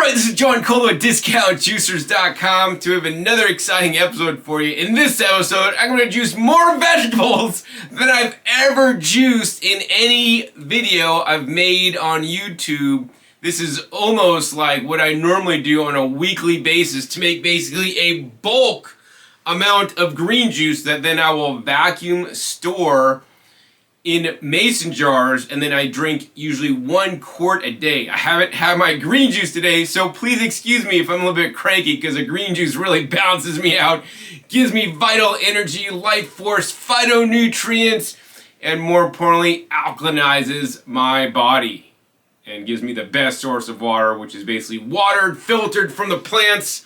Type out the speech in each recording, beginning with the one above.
Alright, this is John Colo at DiscountJuicers.com to have another exciting episode for you. In this episode, I'm going to juice more vegetables than I've ever juiced in any video I've made on YouTube. This is almost like what I normally do on a weekly basis to make basically a bulk amount of green juice that then I will vacuum store in mason jars, and then I drink usually 1 quart a day. I haven't had my green juice today, so please excuse me if I'm a little bit cranky, because the green juice really balances me out, gives me vital energy, life force, phytonutrients, and more importantly, alkalinizes my body and gives me the best source of water, which is basically water filtered from the plants.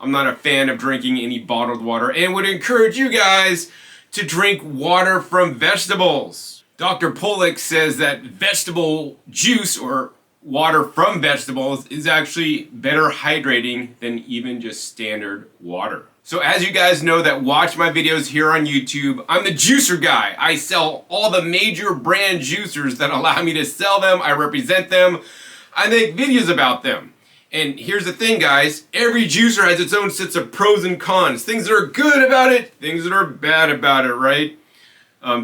I'm not a fan of drinking any bottled water and would encourage you guys to drink water from vegetables. Dr. Pollack says that vegetable juice or water from vegetables is actually better hydrating than even just standard water. So as you guys know that watch my videos here on YouTube, I'm the juicer guy. I sell all the major brand juicers that allow me to sell them. I represent them. I make videos about them. And here's the thing, guys, every juicer has its own sets of pros and cons. Things that are good about it, things that are bad about it, right?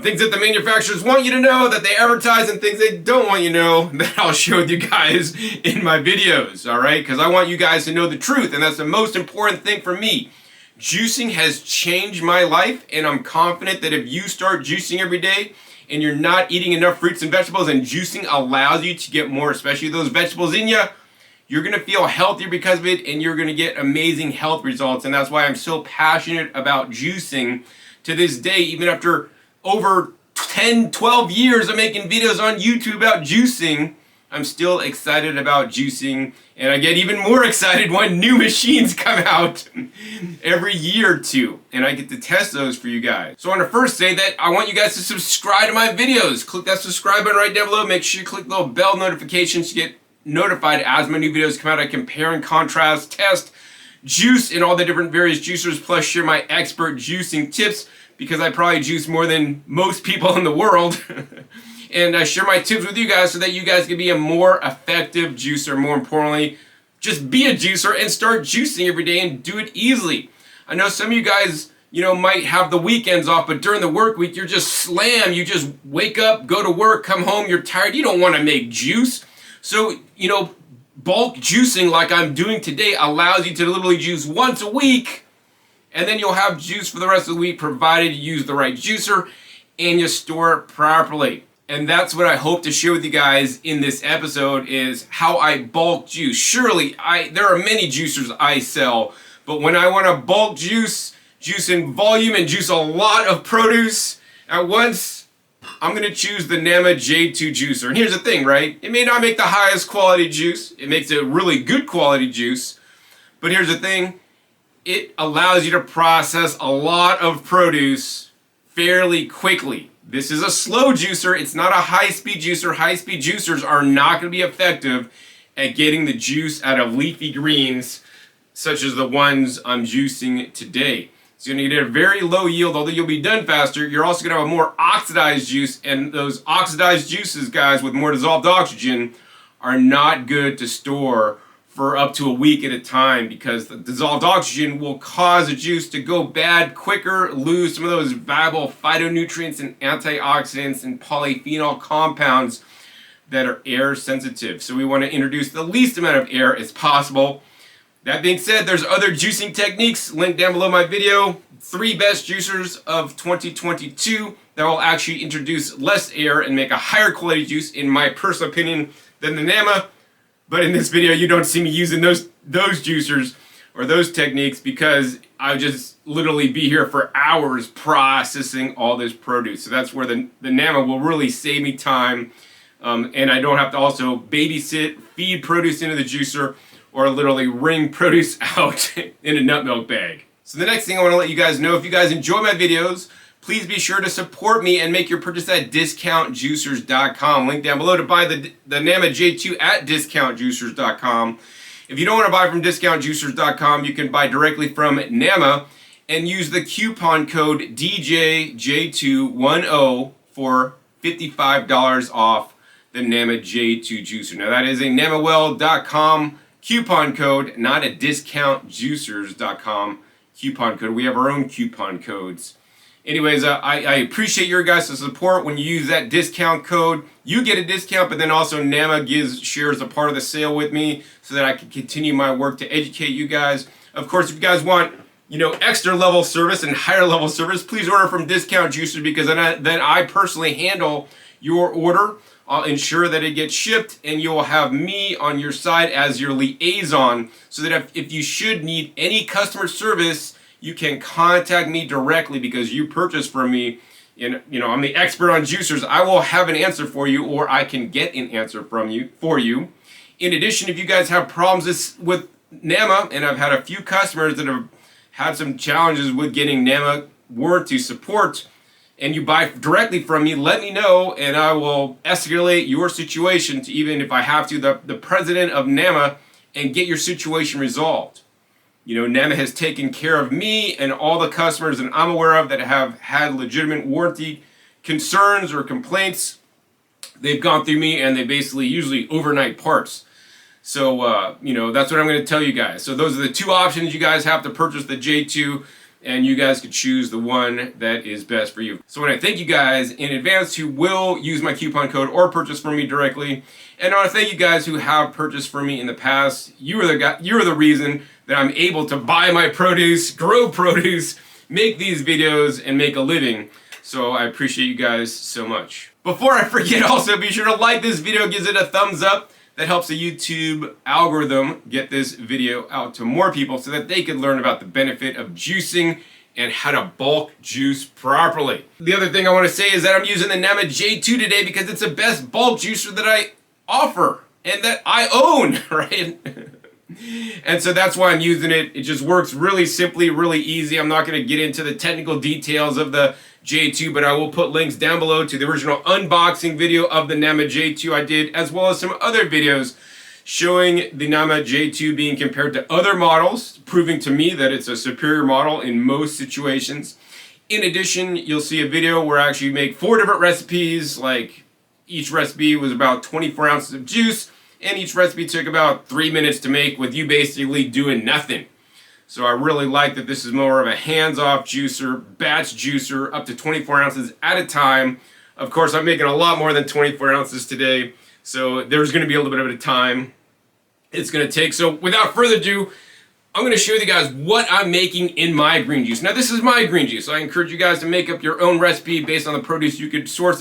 Things that the manufacturers want you to know, that they advertise, and things they don't want you to know, that I'll show you guys in my videos, all right? Because I want you guys to know the truth, and that's the most important thing for me. Juicing has changed my life, and I'm confident that if you start juicing every day, and you're not eating enough fruits and vegetables, and juicing allows you to get more, especially those vegetables in you, you're going to feel healthier because of it, and you're going to get amazing health results. And that's why I'm so passionate about juicing to this day, even after over 10, 12 years of making videos on YouTube about juicing. I'm still excited about juicing, and I get even more excited when new machines come out every year or two, and I get to test those for you guys. So I want to first say that I want you guys to subscribe to my videos. Click that subscribe button right down below. Make sure you click the little bell notifications to get notified as my new videos come out. I compare and contrast, test, juice in all the different various juicers, plus share my expert juicing tips, because I probably juice more than most people in the world. And I share my tips with you guys so that you guys can be a more effective juicer. More importantly, just be a juicer and start juicing every day and do it easily. I know some of you guys, might have the weekends off, but during the work week, you're just slammed. You just wake up, go to work, come home, you're tired. You don't want to make juice. So, bulk juicing like I'm doing today allows you to literally juice once a week, and then you'll have juice for the rest of the week, provided you use the right juicer and you store it properly. And that's what I hope to share with you guys in this episode, is how I bulk juice. Surely, there are many juicers I sell, but when I want to bulk juice in volume and juice a lot of produce at once, I'm going to choose the Nama J2 juicer. And here's the thing, right? It may not make the highest quality juice. It makes a really good quality juice. But here's the thing. It allows you to process a lot of produce fairly quickly. This is a slow juicer. It's not a high-speed juicer. High-speed juicers are not going to be effective at getting the juice out of leafy greens, such as the ones I'm juicing today. So you're going to get a very low yield, although you'll be done faster. You're also going to have a more oxidized juice, and those oxidized juices, guys, with more dissolved oxygen are not good to store for up to a week at a time, because the dissolved oxygen will cause the juice to go bad quicker, lose some of those valuable phytonutrients and antioxidants and polyphenol compounds that are air sensitive. So we want to introduce the least amount of air as possible. That being said, there's other juicing techniques linked down below my video. 3 best juicers of 2022 that will actually introduce less air and make a higher quality juice, in my personal opinion, than the Nama. But in this video, you don't see me using those juicers or those techniques, because I'll just literally be here for hours processing all this produce. So that's where the Nama will really save me time, and I don't have to also babysit, feed produce into the juicer, or literally wring produce out in a nut milk bag. So the next thing I want to let you guys know, if you guys enjoy my videos, please be sure to support me and make your purchase at DiscountJuicers.com. Link down below to buy the Nama J2 at DiscountJuicers.com. If you don't want to buy from DiscountJuicers.com, you can buy directly from Nama and use the coupon code DJJ210 for $55 off the Nama J2 juicer. Now that is a NamaWell.com coupon code, not a discountjuicers.com coupon code. We have our own coupon codes. Anyways, I appreciate your guys' support. When you use that discount code, you get a discount, but then also NAMA shares a part of the sale with me so that I can continue my work to educate you guys. Of course, if you guys want, extra level service and higher level service, please order from Discount Juicers, because then I personally handle your order. I'll ensure that it gets shipped, and you'll have me on your side as your liaison, so that if you should need any customer service, you can contact me directly because you purchased from me. And I'm the expert on juicers. I will have an answer for you, or I can get an answer for you. In addition, if you guys have problems with NAMA, and I've had a few customers that have had some challenges with getting NAMA warranty support, and you buy directly from me, let me know, and I will escalate your situation to, even if I have to, the president of NAMA, and get your situation resolved. NAMA has taken care of me and all the customers that I'm aware of that have had legitimate warranty concerns or complaints. They've gone through me, and they basically usually overnight parts. So, that's what I'm going to tell you guys. So those are the two options. You guys have to purchase the J2, and you guys can choose the one that is best for you. So I want to thank you guys in advance who will use my coupon code or purchase from me directly. And I want to thank you guys who have purchased from me in the past. You are the reason that I'm able to buy my produce, grow produce, make these videos, and make a living. So I appreciate you guys so much. Before I forget, also be sure to like this video, gives it a thumbs up. That helps the YouTube algorithm get this video out to more people so that they can learn about the benefit of juicing and how to bulk juice properly. The other thing I want to say is that I'm using the NAMA J2 today because it's the best bulk juicer that I offer and that I own, right? And so that's why I'm using it. It just works really simply, really easy. I'm not going to get into the technical details of the J2, but I will put links down below to the original unboxing video of the NAMA J2 I did, as well as some other videos showing the NAMA J2 being compared to other models, proving to me that it's a superior model in most situations. In addition, you'll see a video where I actually make 4 different recipes, like each recipe was about 24 ounces of juice, and each recipe took about 3 minutes to make, with you basically doing nothing. So I really like that this is more of a hands-off juicer, batch juicer, up to 24 ounces at a time. Of course, I'm making a lot more than 24 ounces today, so there's going to be a little bit of a time it's going to take. So without further ado, I'm going to show you guys what I'm making in my green juice. Now, this is my green juice. So I encourage you guys to make up your own recipe based on the produce you could source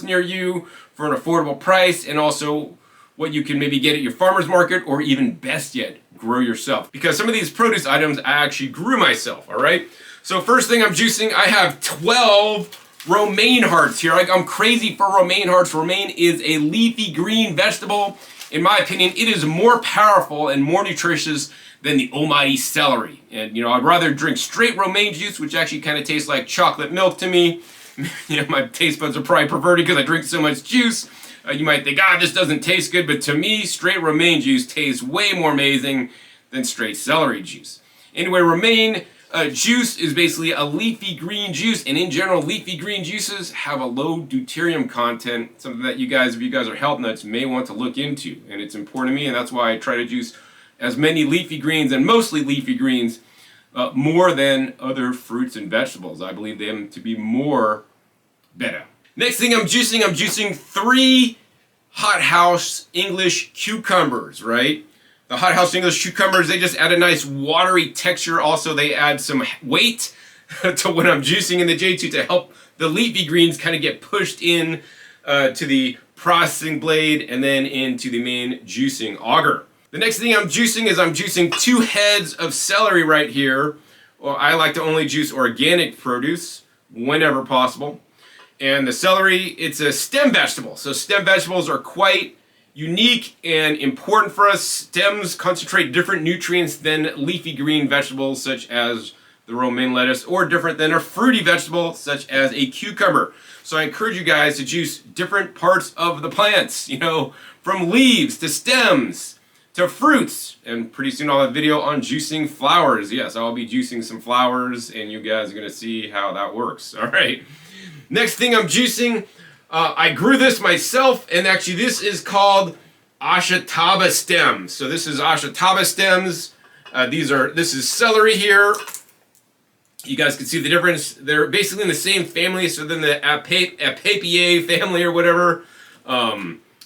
near you for an affordable price, and also what you can maybe get at your farmer's market, or even best yet, grow yourself. Because some of these produce items I actually grew myself, all right? So first thing I'm juicing, I have 12 romaine hearts here. I'm crazy for romaine hearts. Romaine is a leafy green vegetable. In my opinion, it is more powerful and more nutritious than the almighty celery. And I'd rather drink straight romaine juice, which actually kind of tastes like chocolate milk to me. My taste buds are probably perverted because I drink so much juice. You might think, this doesn't taste good, but to me, straight romaine juice tastes way more amazing than straight celery juice. Anyway, romaine juice is basically a leafy green juice, and in general, leafy green juices have a low deuterium content, something that if you guys are health nuts, may want to look into. And it's important to me, and that's why I try to juice as many leafy greens, and mostly leafy greens, more than other fruits and vegetables. I believe them to be more better. Next thing I'm juicing 3 hothouse English cucumbers, right? The hothouse English cucumbers, they just add a nice watery texture. Also, they add some weight to when I'm juicing in the J2 to help the leafy greens kind of get pushed in to the processing blade and then into the main juicing auger. The next thing I'm juicing 2 heads of celery right here. Well, I like to only juice organic produce whenever possible. And the celery, it's a stem vegetable. So stem vegetables are quite unique and important for us. Stems concentrate different nutrients than leafy green vegetables such as the romaine lettuce, or different than a fruity vegetable such as a cucumber. So I encourage you guys to juice different parts of the plants, from leaves to stems to fruits. And pretty soon I'll have a video on juicing flowers. Yes, I'll be juicing some flowers, and you guys are going to see how that works. All right. Next thing I'm juicing, I grew this myself, and actually this is called Ashitaba stems. So this is Ashitaba stems. This is celery here. You guys can see the difference. They're basically in the same family, so then the Apiaceae family or whatever.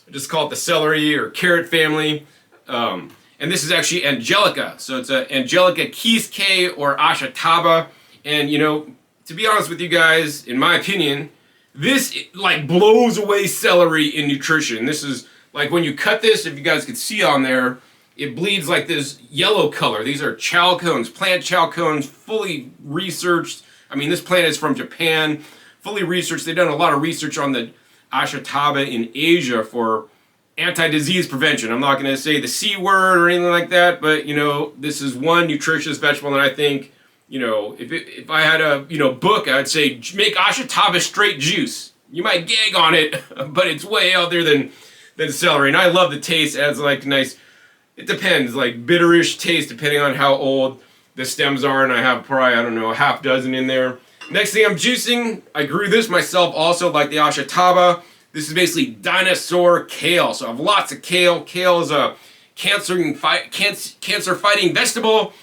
Just call it the celery or carrot family. And this is actually Angelica. So it's a Angelica Kiisuke or Ashitaba. And you know, to be honest with you guys, in my opinion, this like blows away celery in nutrition. This is like when you cut this, if you guys could see on there, it bleeds like this yellow color. These are chalcones, plant chalcones, fully researched. I mean, this plant is from Japan, fully researched. They've done a lot of research on the Ashitaba in Asia for anti-disease prevention. I'm not going to say the C word or anything like that, but you know, this is one nutritious vegetable, and I think, you know, if I had a book, I'd say make Ashitaba straight juice. You might gag on it, but it's way out there than celery. And I love the taste. It adds like nice. It depends, like bitterish taste depending on how old the stems are, and I have probably, I don't know, a half dozen in there. Next thing I'm juicing, I grew this myself also, like the Ashitaba. This is basically dinosaur kale. So I have lots of kale. Kale is a cancer-fighting vegetable.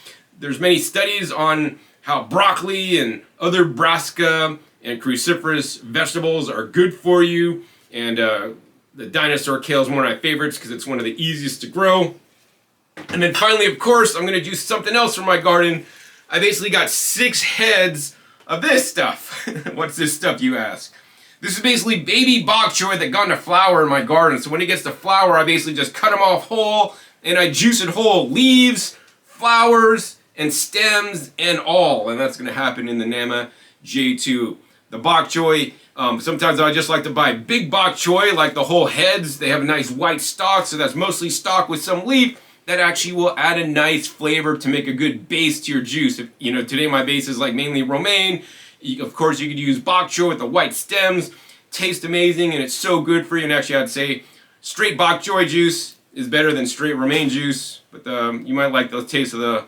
There's many studies on how broccoli and other brassica and cruciferous vegetables are good for you. And the dinosaur kale is one of my favorites because it's one of the easiest to grow. And then finally, of course, I'm going to do something else from my garden. I basically got 6 heads of this stuff. What's this stuff, you ask? This is basically baby bok choy that got into flower in my garden. So when it gets to flower, I basically just cut them off whole and I juice it whole. Leaves, flowers, and stems and all. And that's going to happen in the Nama J2. The bok choy, sometimes I just like to buy big bok choy, like the whole heads. They have a nice white stalk, so that's mostly stalk with some leaf. That actually will add a nice flavor to make a good base to your juice. If, you know, today my base is like mainly romaine. Of course, you could use bok choy with the white stems. Tastes amazing, and it's so good for you. And actually, I'd say straight bok choy juice is better than straight romaine juice. But you might like the taste of the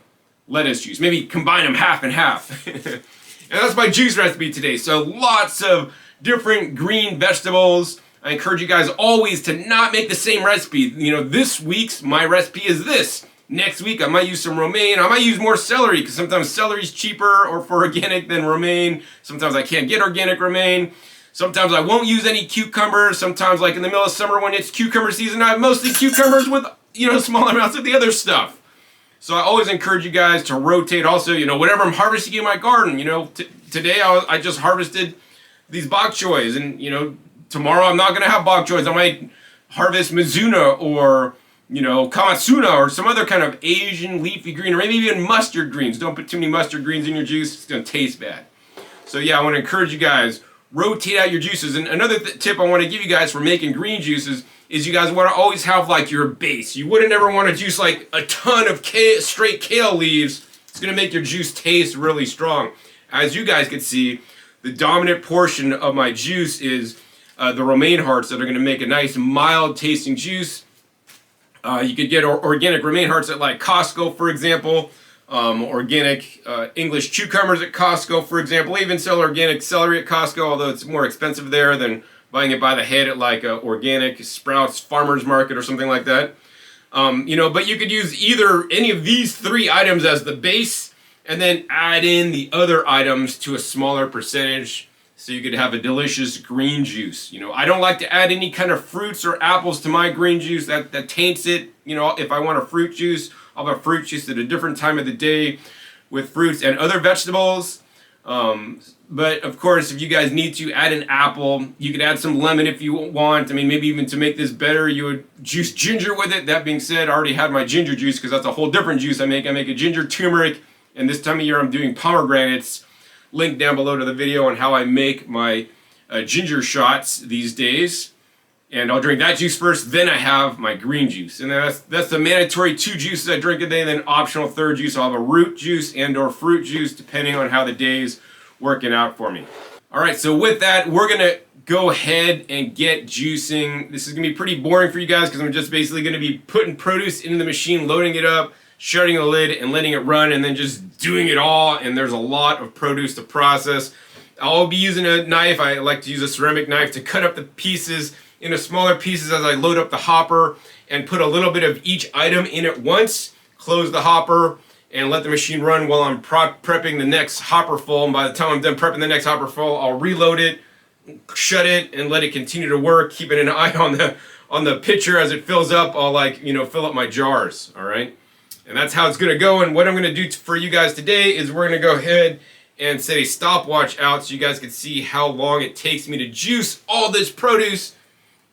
lettuce juice. Maybe combine them half and half. And that's my juice recipe today. So lots of different green vegetables. I encourage you guys always to not make the same recipe. You know, this week's my recipe is this. Next week I might use some romaine. I might use more celery because sometimes celery is cheaper or for organic than romaine. Sometimes I can't get organic romaine. Sometimes I won't use any cucumbers. Sometimes, like in the middle of summer when it's cucumber season, I have mostly cucumbers with, you know, small amounts of the other stuff. So I always encourage you guys to rotate. Also, you know, whatever I'm harvesting in my garden. You know, today I just harvested these bok choys, and you know, tomorrow I'm not going to have bok choys. I might harvest mizuna or, you know, kamatsuna or some other kind of Asian leafy green, or maybe even mustard greens. Don't put too many mustard greens in your juice. It's going to taste bad. So yeah, I want to encourage you guys, rotate out your juices. And another tip I want to give you guys for making green juices is you guys want to always have like your base. You wouldn't ever want to juice like a ton of straight kale leaves. It's going to make your juice taste really strong. As you guys can see, the dominant portion of my juice is the romaine hearts that are going to make a nice mild tasting juice. You could get organic romaine hearts at like Costco, for example. Organic English cucumbers at Costco, for example. They even sell organic celery at Costco, although it's more expensive there than buying it by the head at like a organic Sprouts Farmers Market or something like that. You know, but you could use either any of these 3 items as the base and then add in the other items to a smaller percentage so you could have a delicious green juice. You know, I don't like to add any kind of fruits or apples to my green juice. That taints it. You know, if I want a fruit juice, I'll have a fruit juice at a different time of the day with fruits and other vegetables. But of course, if you guys need to add an apple, you could add some lemon if you want. I mean, maybe even to make this better, you would juice ginger with it. That being said, I already had my ginger juice because that's a whole different juice I make. I make a ginger turmeric, and this time of year I'm doing pomegranates. Link down below to the video on how I make my ginger shots these days. And I'll drink that juice first, then I have my green juice. And that's the mandatory 2 juices I drink a day, then optional 3rd juice. I'll have a root juice and or fruit juice depending on how the day's working out for me. Alright, so with that, we're going to go ahead and get juicing. This is going to be pretty boring for you guys because I'm just basically going to be putting produce into the machine, loading it up, shutting the lid and letting it run, and then just doing it all. And there's a lot of produce to process. I'll be using a knife. I like to use a ceramic knife to cut up the pieces into smaller pieces as I load up the hopper and put a little bit of each item in at once, close the hopper, and let the machine run while I'm prepping the next hopper full. And by the time I'm done prepping the next hopper full, I'll reload it, shut it, and let it continue to work, keeping an eye on the pitcher as it fills up. I'll fill up my jars, all right? And that's how it's gonna go. And what I'm gonna do for you guys today is we're gonna go ahead and set a stopwatch out so you guys can see how long it takes me to juice all this produce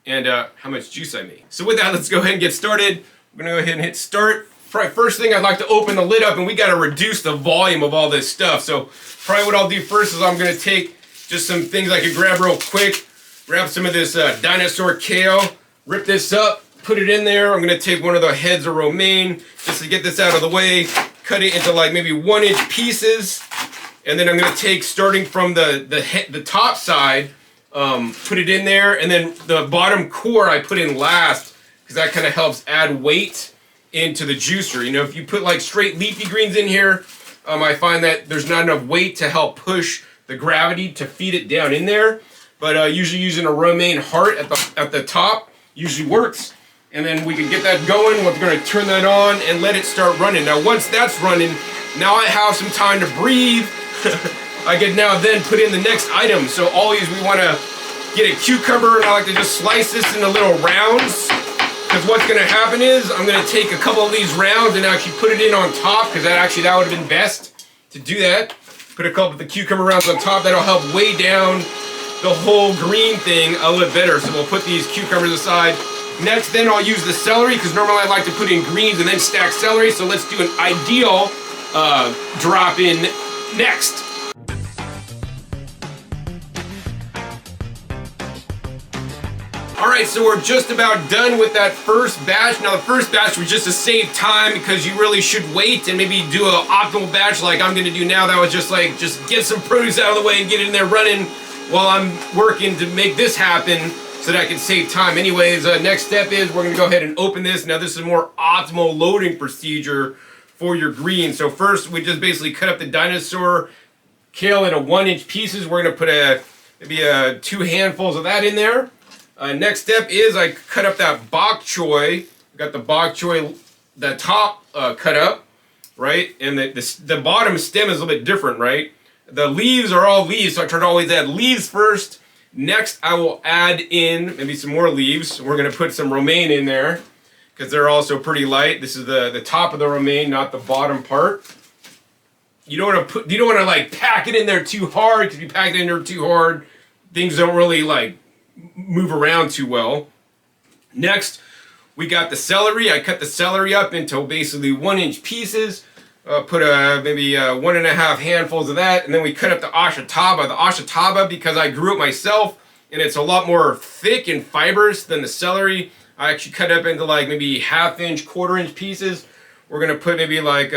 and how much juice I make. So with that, let's go ahead and get started. I'm gonna go ahead and hit start. Probably first thing, I'd like to open the lid up, and we gotta reduce the volume of all this stuff. So probably what I'll do first is I'm gonna take just some things I could grab real quick, grab some of this dinosaur kale, rip this up, put it in there. I'm gonna take one of the heads of romaine just to get this out of the way, cut it into like maybe 1-inch pieces, and then I'm gonna take, starting from the top side, put it in there, and then the bottom core I put in last because that kind of helps add weight into the juicer. You know, if you put like straight leafy greens in here, I find that there's not enough weight to help push the gravity to feed it down in there. But usually using a romaine heart at the top usually works. And then we can get that going. We're going to turn that on and let it start running. Now once that's running, now I have some time to breathe. I can now then put in the next item. So always we want to get a cucumber, and I like to just slice this into little rounds. Because what's going to happen is I'm going to take a couple of these rounds and actually put it in on top, because that would have been best to do that. Put a couple of the cucumber rounds on top. That'll help weigh down the whole green thing a little bit better. So we'll put these cucumbers aside. Next, then I'll use the celery, because normally I like to put in greens and then stack celery. So let's do an ideal drop in next. Alright, so we're just about done with that first batch. Now the first batch was just to save time, because you really should wait and maybe do an optimal batch like I'm gonna do now. That was just like, just get some produce out of the way and get it in there running while I'm working to make this happen so that I can save time. Anyways, next step is we're gonna go ahead and open this. Now this is a more optimal loading procedure for your greens. So first we just basically cut up the dinosaur kale into 1-inch pieces. We're gonna put maybe 2 handfuls of that in there. Next step is I cut up that bok choy. Got the bok choy, the top cut up, right? And the bottom stem is a little bit different, right? The leaves are all leaves, so I try to always add leaves first. Next, I will add in maybe some more leaves. We're gonna put some romaine in there because they're also pretty light. This is the top of the romaine, not the bottom part. You don't want to like pack it in there too hard, because if you pack it in there too hard, things don't really like move around too well. Next, we got the celery. I cut the celery up into basically 1-inch pieces. Put maybe 1.5 handfuls of that, and then we cut up the ashitaba. The ashitaba, because I grew it myself, and it's a lot more thick and fibrous than the celery. I actually cut up into like maybe 1/2-inch, 1/4-inch pieces. We're gonna put maybe like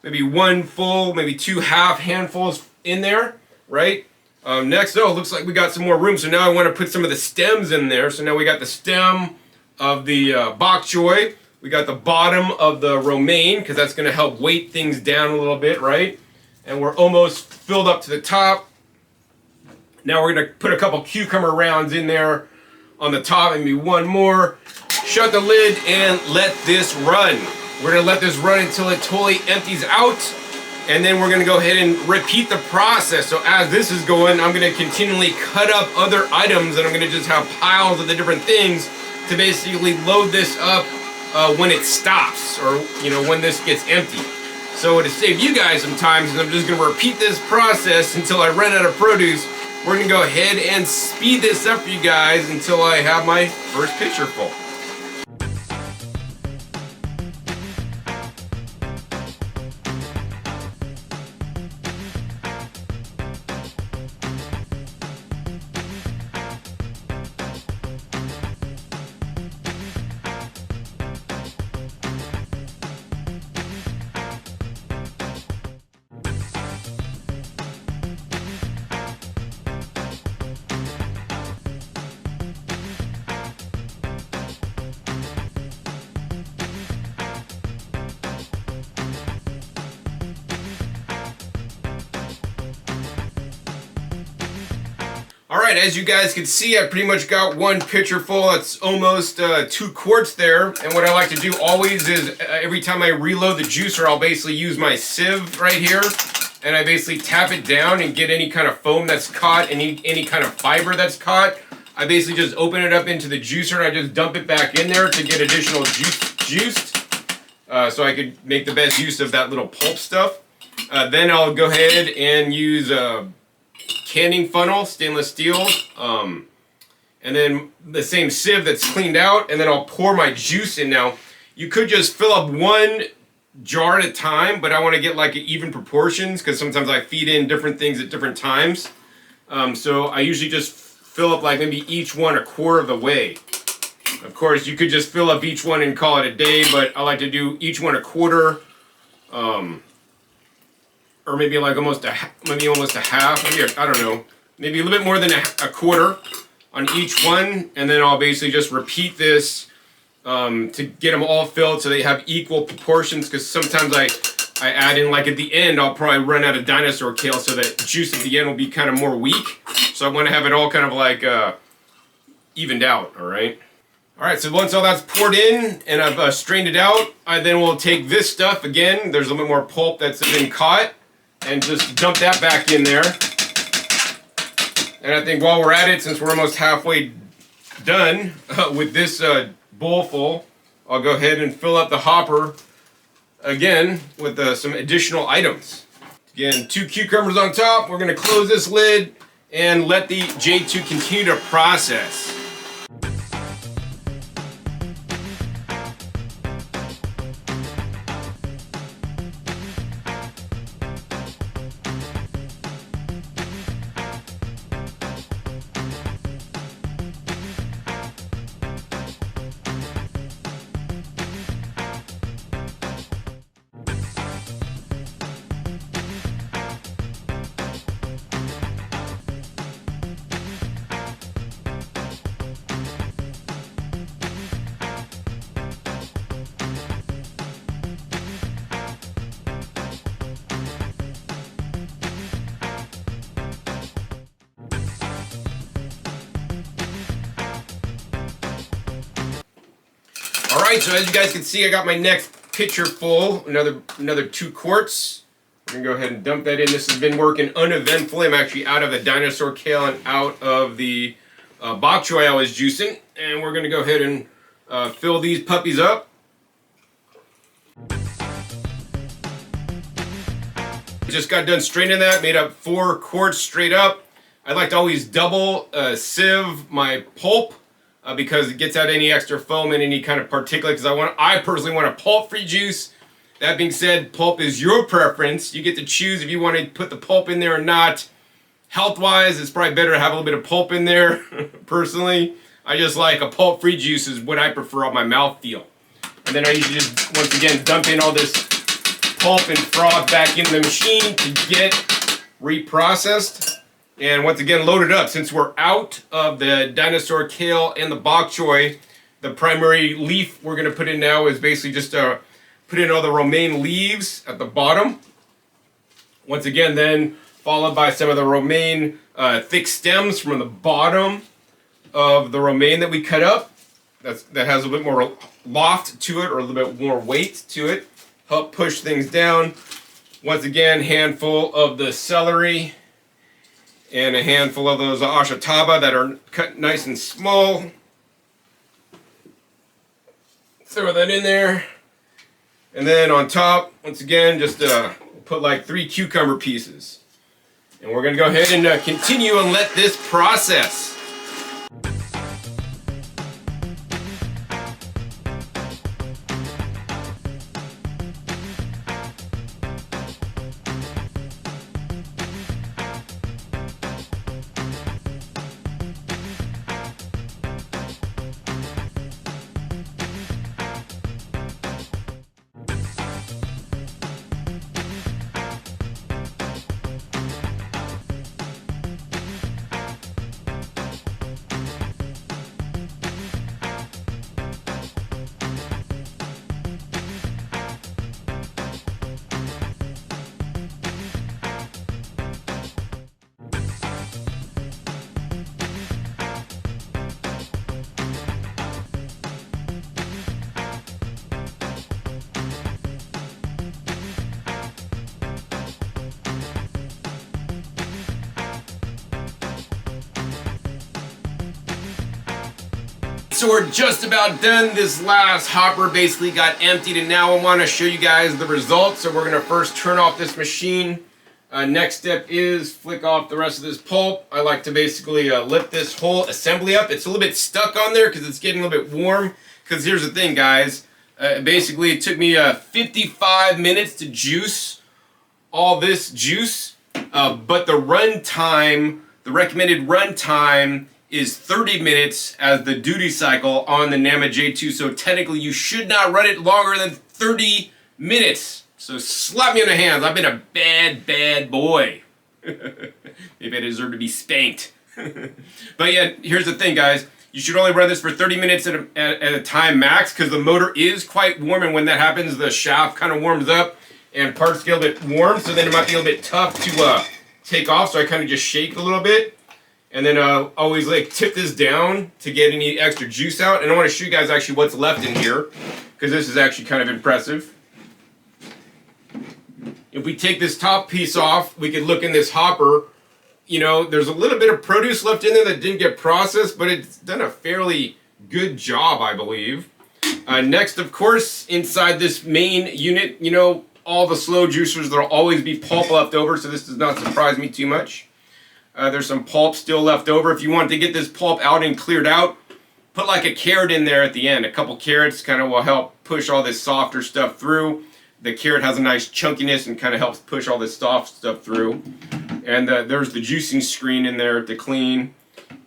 maybe 1 full, maybe 2 half handfuls in there, right? Next, it looks like we got some more room, so now I want to put some of the stems in there. So now we got the stem of the bok choy. We got the bottom of the romaine, because that's going to help weight things down a little bit, right? And we're almost filled up to the top. Now we're going to put a couple cucumber rounds in there on the top, maybe 1 more. Shut the lid and let this run. We're going to let this run until it totally empties out. And then we're gonna go ahead and repeat the process. So as this is going, I'm gonna continually cut up other items, and I'm gonna just have piles of the different things to basically load this up when it stops, or when this gets empty. So to save you guys some time, I'm just gonna repeat this process until I run out of produce. We're gonna go ahead and speed this up for you guys until I have my first pitcher full. Alright, as you guys can see, I pretty much got one pitcher full. That's almost 2 quarts there. And what I like to do always is every time I reload the juicer, I'll basically use my sieve right here. And I basically tap it down and get any kind of foam that's caught, any kind of fiber that's caught. I basically just open it up into the juicer and I just dump it back in there to get additional juiced. So I could make the best use of that little pulp stuff. Then I'll go ahead and use a canning funnel, stainless steel. And then the same sieve that's cleaned out. And then I'll pour my juice in. Now, you could just fill up one jar at a time, but I want to get like even proportions because sometimes I feed in different things at different times. So I usually just fill up like maybe each one a quarter of the way. Of course, you could just fill up each one and call it a day, but I like to do each one a quarter, or maybe like almost a half, maybe I don't know, maybe a little bit more than a quarter on each one, and then I'll basically just repeat this to get them all filled so they have equal proportions, because sometimes I add in, like at the end, I'll probably run out of dinosaur kale, so that juice at the end will be kind of more weak. So I want to have it all kind of like evened out, alright? Alright, so once all that's poured in and I've strained it out, I then will take this stuff again, there's a little bit more pulp that's been caught, and just dump that back in there. And I think while we're at it, since we're almost halfway done with this bowl full, I'll go ahead and fill up the hopper again with some additional items. Again, 2 cucumbers on top. We're going to close this lid and let the J2 continue to process. Alright, so as you guys can see, I got my next pitcher full, another 2 quarts. We're going to go ahead and dump that in. This has been working uneventfully. I'm actually out of the dinosaur kale and out of the bok choy I was juicing. And we're going to go ahead and fill these puppies up. Just got done straining that, made up 4 quarts straight up. I like to always double sieve my pulp. Because it gets out any extra foam and any kind of particulate, because I personally want a pulp-free juice. That being said, pulp is your preference. You get to choose if you want to put the pulp in there or not. Health-wise, it's probably better to have a little bit of pulp in there, personally. I just like a pulp-free juice is what I prefer on my mouthfeel. And then I usually just, once again, dump in all this pulp and froth back into the machine to get reprocessed. And once again, load it up. Since we're out of the dinosaur kale and the bok choy, the primary leaf we're going to put in now is basically just put in all the romaine leaves at the bottom. Once again, then followed by some of the romaine thick stems from the bottom of the romaine that we cut up. That has a bit more loft to it, or a little bit more weight to it. Help push things down. Once again, handful of the celery. And a handful of those ashataba that are cut nice and small. Throw that in there. And then on top, once again, just put like 3 cucumber pieces. And we're going to go ahead and continue and let this process. so we're just about done. This last hopper basically got emptied, and now I want to show you guys the results. So we're going to first turn off this machine. Next step is flick off the rest of this pulp. I like to basically lift this whole assembly up. It's a little bit stuck on there because it's getting a little bit warm. Because here's the thing, guys. Basically, it took me 55 minutes to juice all this juice, but the run time, the recommended run time is 30 minutes as the duty cycle on the Nama J2. So technically, you should not run it longer than 30 minutes. So slap me on the hands. I've been a bad, bad boy. Maybe I deserve to be spanked. But yeah, here's the thing, guys. You should only run this for 30 minutes at a time max because the motor is quite warm, and when that happens, the shaft kind of warms up and parts get a little bit warm, so then it might be a little bit tough to take off, so I kind of just shake a little bit. And then always like tip this down to get any extra juice out. And I want to show you guys actually what's left in here, because this is actually kind of impressive. If we take this top piece off, we could look in this hopper. You know, there's a little bit of produce left in there that didn't get processed, but it's done a fairly good job, I believe. Next, of course, inside this main unit, you know, all the slow juicers, there'll always be pulp left over, so this does not surprise me too much. There's some pulp still left over. If you want to get this pulp out and cleared out, put like a carrot in there at the end. A couple carrots kind of will help push all this softer stuff through. The carrot has a nice chunkiness and kind of helps push all this soft stuff through. And there's the juicing screen in there to clean.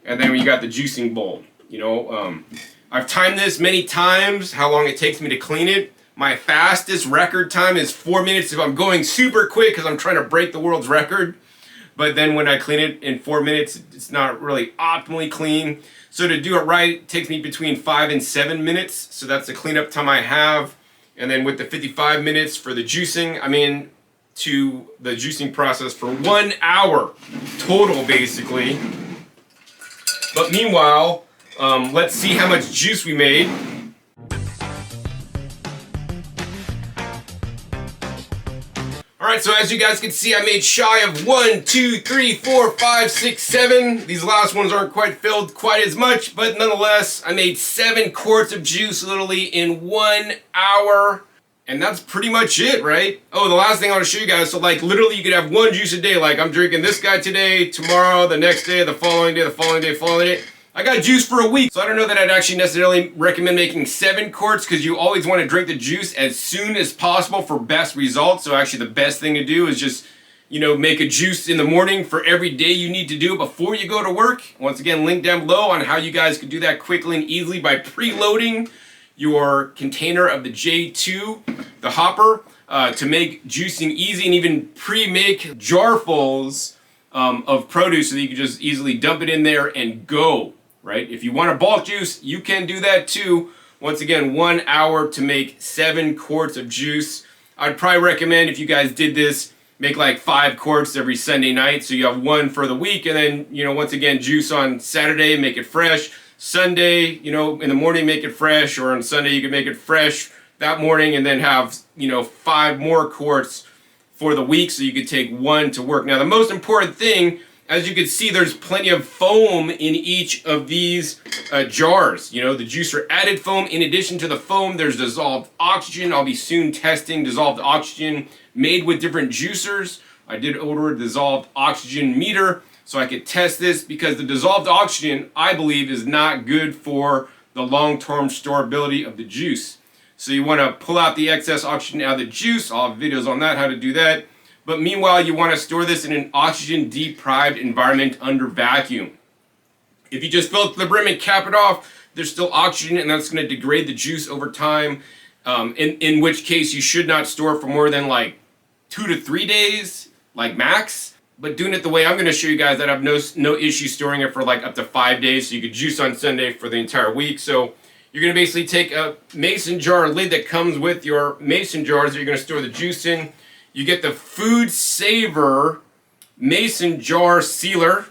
And then we got the juicing bowl. You know, I've timed this many times, how long it takes me to clean it. My fastest record time is 4 minutes if I'm going super quick because I'm trying to break the world's record. But then when I clean it in 4 minutes, it's not really optimally clean. So to do it right, it takes me between 5 and 7 minutes. So that's the cleanup time I have. And then with the 55 minutes for the juicing, I'm into the juicing process for 1 hour total, basically. But meanwhile, let's see how much juice we made. Alright, so as you guys can see, I made shy of 1, 2, 3, 4, 5, 6, 7. These last ones aren't quite filled quite as much, but nonetheless, I made 7 quarts of juice literally in 1 hour. And that's pretty much it, right? Oh, the last thing I want to show you guys, so like literally you could have 1 juice a day. Like I'm drinking this guy today, tomorrow, the next day, the following day, the following day, following day. I got juice for a week. So I don't know that I'd actually necessarily recommend making 7 quarts because you always want to drink the juice as soon as possible for best results. So actually the best thing to do is just, you know, make a juice in the morning for every day you need to do before you go to work. Once again, link down below on how you guys can do that quickly and easily by preloading your container of the J2, the hopper, to make juicing easy, and even pre-make jarfuls of produce so that you can just easily dump it in there and go. Right? If you want a bulk juice, you can do that too. Once again, 1 hour to make 7 quarts of juice. I'd probably recommend if you guys did this, make like 5 quarts every Sunday night. So you have 1 for the week, and then, you know, once again, juice on Saturday, make it fresh. Sunday, you know, in the morning, make it fresh, or on Sunday, you can make it fresh that morning and then have, you know, 5 more quarts for the week so you could take 1 to work. Now, the most important thing, as you can see, there's plenty of foam in each of these jars. You know, the juicer added foam. In addition to the foam, there's dissolved oxygen. I'll be soon testing dissolved oxygen made with different juicers. I did order a dissolved oxygen meter so I could test this because the dissolved oxygen, I believe, is not good for the long-term storability of the juice. So you want to pull out the excess oxygen out of the juice. I'll have videos on that, how to do that. But meanwhile, you want to store this in an oxygen-deprived environment under vacuum. If you just fill it to the brim and cap it off, there's still oxygen, and that's going to degrade the juice over time, in which case you should not store it for more than like 2 to 3 days, like max. But doing it the way I'm going to show you guys, that I have no issue storing it for like up to 5 days, so you could juice on Sunday for the entire week. So you're going to basically take a mason jar lid that comes with your mason jars that you're going to store the juice in. You get the foodsaver mason jar sealer,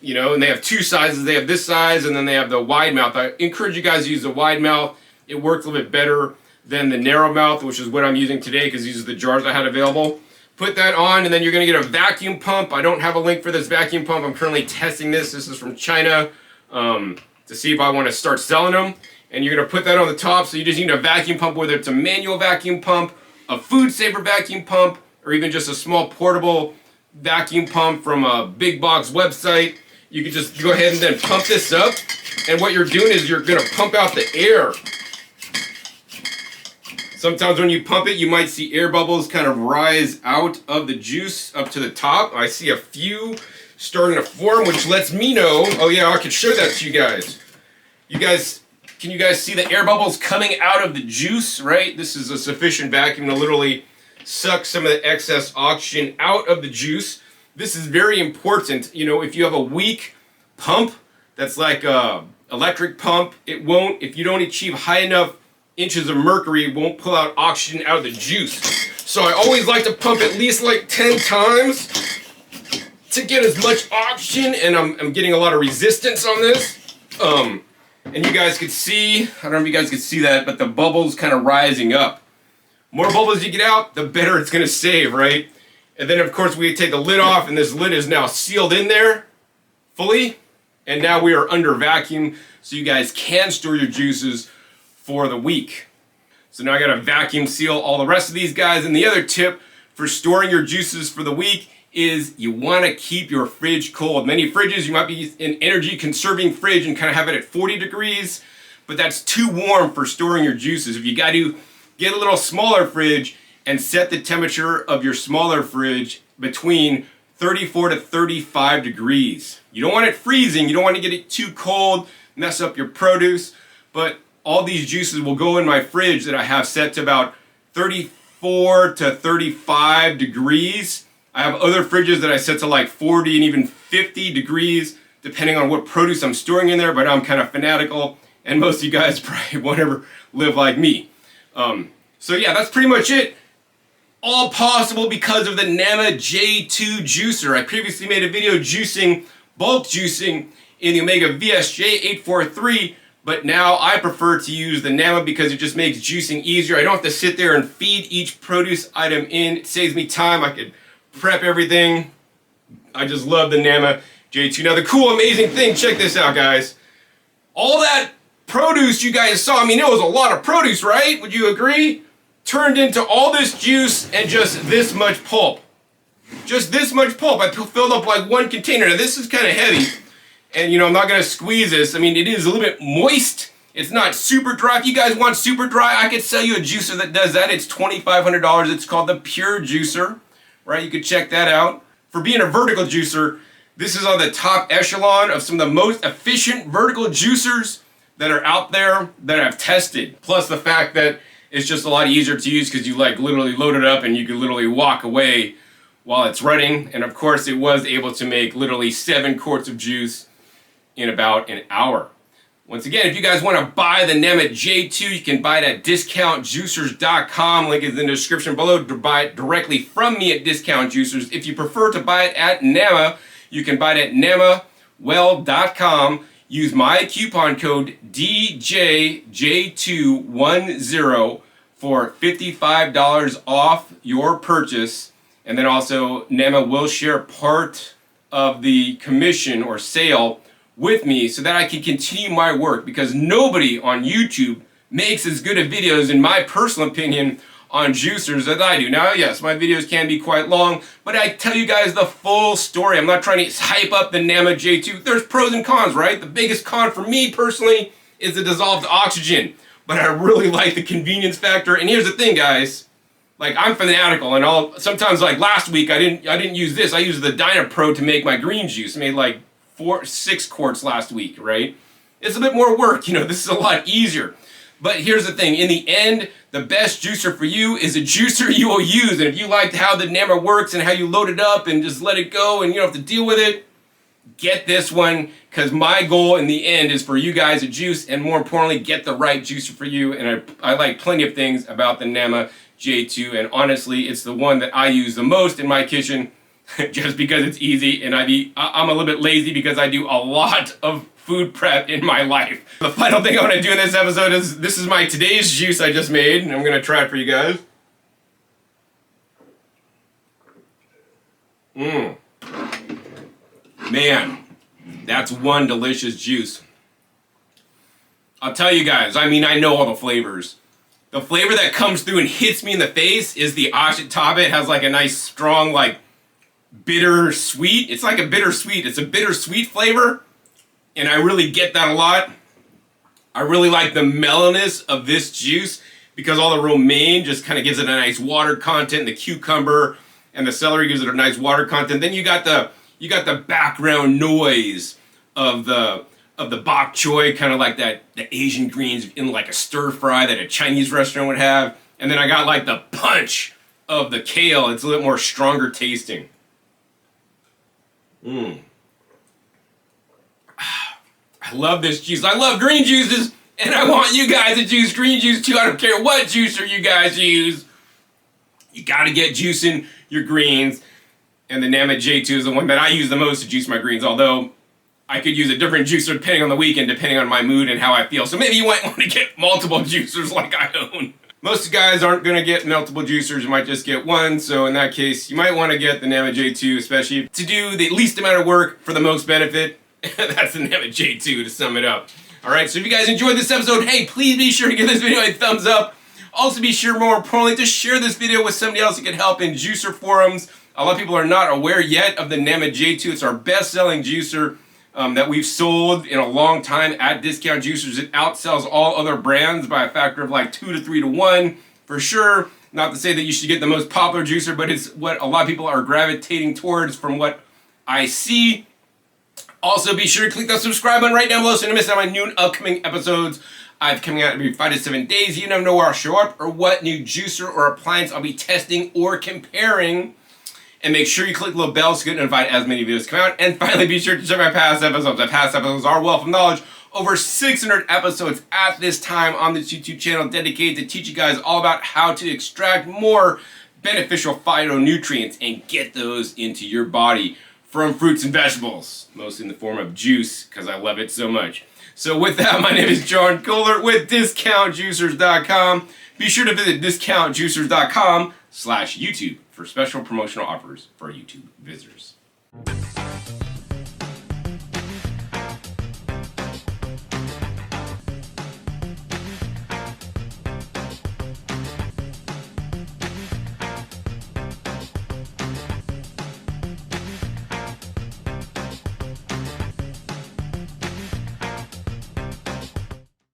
you know, and they have 2 sizes. They have this size, and then they have the wide mouth. I encourage you guys to use the wide mouth. It works a little bit better than the narrow mouth, which is what I'm using today because these are the jars I had available. Put that on, and then you're going to get a vacuum pump. I don't have a link for this vacuum pump. I'm currently testing this. This is from China. to see if I want to start selling them. And you're going to put that on the top, so you just need a vacuum pump, whether it's a manual vacuum pump, a foodsaver vacuum pump, or even just a small portable vacuum pump from a big box website. You can just go ahead and then pump this up. And what you're doing is you're going to pump out the air. Sometimes when you pump it, you might see air bubbles kind of rise out of the juice up to the top. I see a few starting to form, which lets me know, oh yeah, I can show that to you guys. Can you guys see the air bubbles coming out of the juice, right? This is a sufficient vacuum to literally suck some of the excess oxygen out of the juice. This is very important. You know, if you have a weak pump that's like a electric pump, it won't, if you don't achieve high enough inches of mercury, it won't pull out oxygen out of the juice. So I always like to pump at least like 10 times to get as much oxygen, and I'm getting a lot of resistance on this. And you guys could see, I don't know if you guys could see that, but the bubbles kind of rising up. More bubbles you get out, the better it's gonna save, right? And then of course we take the lid off, and this lid is now sealed in there fully. And now we are under vacuum, so you guys can store your juices for the week. So now I gotta vacuum seal all the rest of these guys. And the other tip for storing your juices for the week is you wanna keep your fridge cold. Many fridges, you might be an energy conserving fridge and kind of have it at 40 degrees, but that's too warm for storing your juices. If you got to get a little smaller fridge and set the temperature of your smaller fridge between 34 to 35 degrees. You don't want it freezing, you don't want to get it too cold, mess up your produce, but all these juices will go in my fridge that I have set to about 34 to 35 degrees. I have other fridges that I set to like 40 and even 50 degrees, depending on what produce I'm storing in there, but I'm kind of fanatical, and most of you guys probably won't ever live like me. So yeah, that's pretty much it. All possible because of the NAMA J2 juicer. I previously made a video juicing, bulk juicing in the Omega VSJ 843, but now I prefer to use the NAMA because it just makes juicing easier. I don't have to sit there and feed each produce item in. It saves me time. I could prep everything. I just love the NAMA J2. Now the cool, amazing thing, check this out, guys. All that produce you guys saw, I mean, it was a lot of produce, right? Would you agree? Turned into all this juice and just this much pulp. Just this much pulp. I filled up like one container. Now this is kind of heavy, and you know, I'm not gonna squeeze this. I mean, it is a little bit moist. It's not super dry. If you guys want super dry, I could sell you a juicer that does that. It's $2,500. It's called the Pure Juicer, right? You could check that out. For being a vertical juicer, this is on the top echelon of some of the most efficient vertical juicers that are out there that I've tested. Plus the fact that it's just a lot easier to use because you like literally load it up and you can literally walk away while it's running. And of course it was able to make literally 7 quarts of juice in about an hour. Once again, if you guys want to buy the NAMA J2, you can buy it at discountjuicers.com. Link is in the description below to buy it directly from me at Discount Juicers. If you prefer to buy it at NAMA, you can buy it at namawell.com. Use my coupon code DJJ210 for $55 off your purchase. And then also NAMA will share part of the commission or sale with me so that I can continue my work, because nobody on YouTube makes as good of videos, in my personal opinion, on juicers as I do. Now, yes, my videos can be quite long, but I tell you guys the full story. I'm not trying to hype up the NAMA J2. There's pros and cons, right? The biggest con for me personally is the dissolved oxygen, but I really like the convenience factor. And here's the thing, guys. Like, I'm fanatical, and sometimes, like last week, I didn't use this. I used the Dynapro to make my green juice. I made like 6 quarts last week, right? It's a bit more work, you know, this is a lot easier. But here's the thing, in the end, the best juicer for you is a juicer you will use. And if you like how the NAMA works and how you load it up and just let it go and you don't have to deal with it, get this one, because my goal in the end is for you guys to juice, and more importantly, get the right juicer for you. And I like plenty of things about the NAMA J2, and honestly, it's the one that I use the most in my kitchen just because it's easy, and I'm a little bit lazy because I do a lot of food prep in my life. The final thing I want to do in this episode is, this is my today's juice I just made, and I'm going to try it for you guys. Man, that's one delicious juice. I'll tell you guys, I mean, I know all the flavors. The flavor that comes through and hits me in the face is the ashitaba. It has like a nice strong, like, bitter sweet. It's like a bittersweet. It's a bittersweet flavor, and I really get that a lot. I really like the mellowness of this juice because all the romaine just kind of gives it a nice water content. The cucumber and the celery gives it a nice water content. Then you got the background noise of the bok choy, kind of like the Asian greens in like a stir fry that a Chinese restaurant would have. And then I got like the punch of the kale. It's a little more stronger tasting. I love this juice. I love green juices, and I want you guys to juice green juice too. I don't care what juicer you guys use. You gotta get juicing your greens. And the Nama J2 is the one that I use the most to juice my greens, although I could use a different juicer depending on the weekend, depending on my mood and how I feel. So maybe you might want to get multiple juicers like I own. Most guys aren't going to get multiple juicers, you might just get one. So in that case, you might want to get the Nama J2, especially to do the least amount of work for the most benefit. That's the Nama J2 to sum it up. Alright, so if you guys enjoyed this episode, hey, please be sure to give this video a thumbs up. Also be sure, more importantly, to share this video with somebody else that can help in juicer forums. A lot of people are not aware yet of the Nama J2. It's our best-selling juicer that we've sold in a long time at Discount Juicers. It outsells all other brands by a factor of like 2 to 3 to 1 for sure. Not to say that you should get the most popular juicer, but it's what a lot of people are gravitating towards from what I see. Also, be sure to click that subscribe button right down below so you don't miss out on my new upcoming episodes. I'm coming out every 5 to 7 days. You never know where I'll show up or what new juicer or appliance I'll be testing or comparing. And make sure you click the little bell so you get notified as many videos come out. And finally, be sure to check my past episodes. My past episodes are wealth of knowledge. Over 600 episodes at this time on this YouTube channel dedicated to teach you guys all about how to extract more beneficial phytonutrients and get those into your body from fruits and vegetables, mostly in the form of juice, because I love it so much. So with that, my name is John Kohler with DiscountJuicers.com. Be sure to visit DiscountJuicers.com/YouTube for special promotional offers for YouTube visitors.